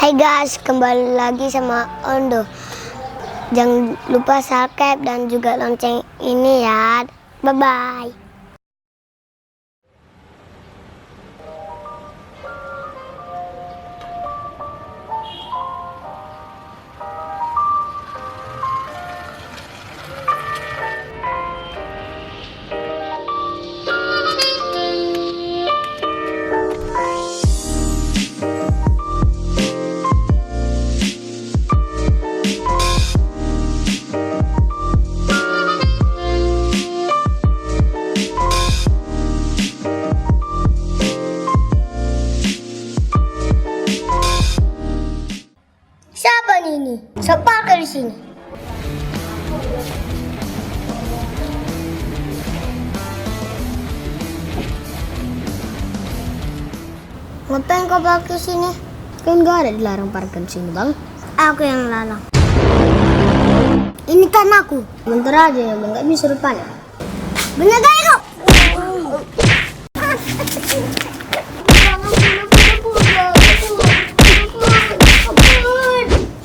Hai guys, kembali lagi sama Ondo. Jangan lupa subscribe dan juga lonceng ini ya. Bye-bye. Siapa ini? Siapa di sini? Ngapain kau parkir sini? Kan nggak ada dilarang parkir sini, Bang. Aku yang larang. Ini tanahku. Bentar aja ya, Bang. Nggak bisa depan. Bener gak itu?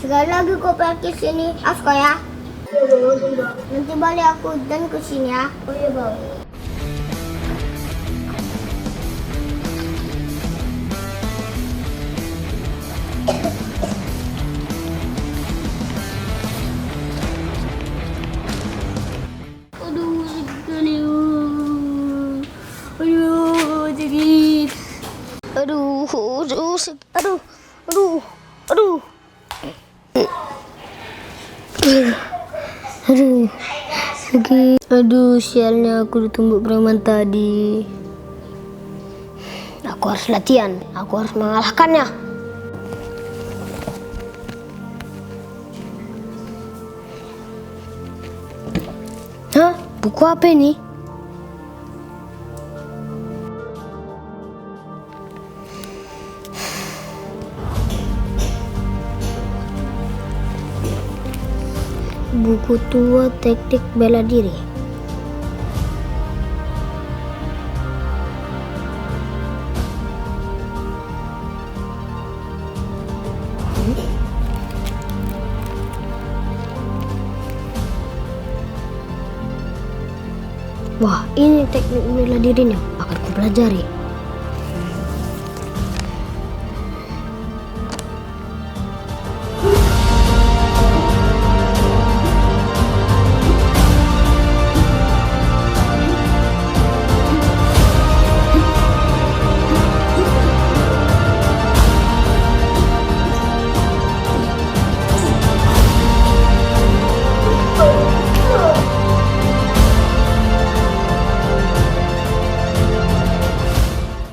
Sekali lagi kau parkir sini, Asko ya. Nanti balik aku dan ke sini ya. Oh iya, Bang. Aduh, sakit. Aduh, sakit. Aduh. Sakit. Aduh, sialnya aku ditumbuk preman tadi. Aku harus latihan. Aku harus mengalahkannya. Hah? Buku apa ini? Buku tua teknik bela diri. Wah, ini teknik bela dirinya. Akan kupelajari.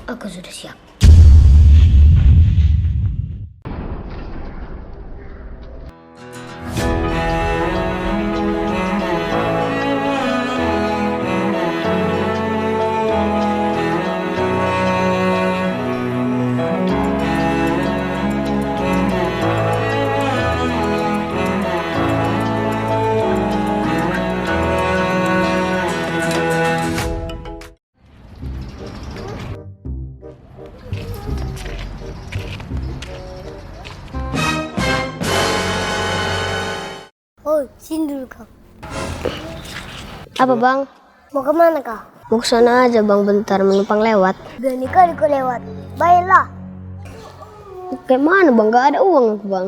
Aku sudah siap. Oh, sini dulu kau. Apa, Bang? Mau kemana kau? Mau ke sana aja, Bang. Bentar menumpang lewat. Berani kali kau lewat. Baiklah. Kayak mana, Bang? Gak ada uang aku, Bang.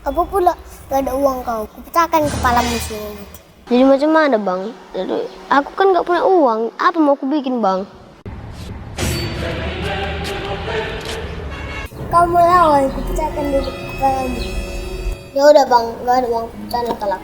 Apa pula gak ada uang kau? Kupecahkan kepalamu sini. Jadi macam mana, Bang? Jadi, aku kan gak punya uang. Apa mau aku bikin, Bang? Kau melawan, kupecahkan dulu kepalamu. Ya udah, Bang. Gak ada uang pecahan telak.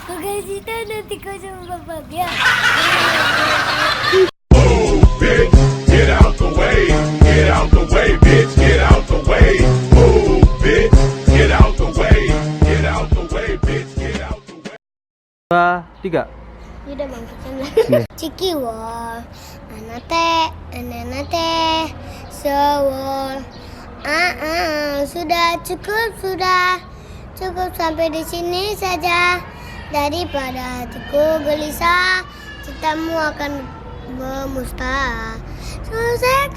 Kau kasih tahu nanti kau sama bapaknya. Bitch, get out the way. Get out the way, bitch. Get out the way. Move, bitch. Get out the way. Get out the way, bitch. Get out the way. 2, 3. Udah Bang, kita Cikiwol, anate, sewol. Sudah cukup, sudah. Cukup sampai di sini saja. Daripada hatiku gelisah, cintamu akan bermusnah. Susah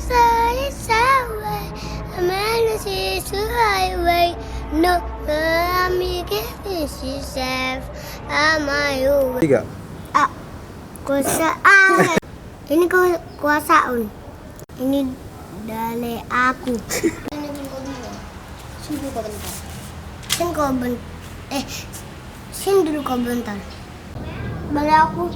is away, a man is highway. No, I'm giving yourself, am I away? 3. Kuasa ini kuasa ini dari aku. Ini pun kau bilang. Sini dulu kau bentar. Sini dulu kau bentar. Balik aku.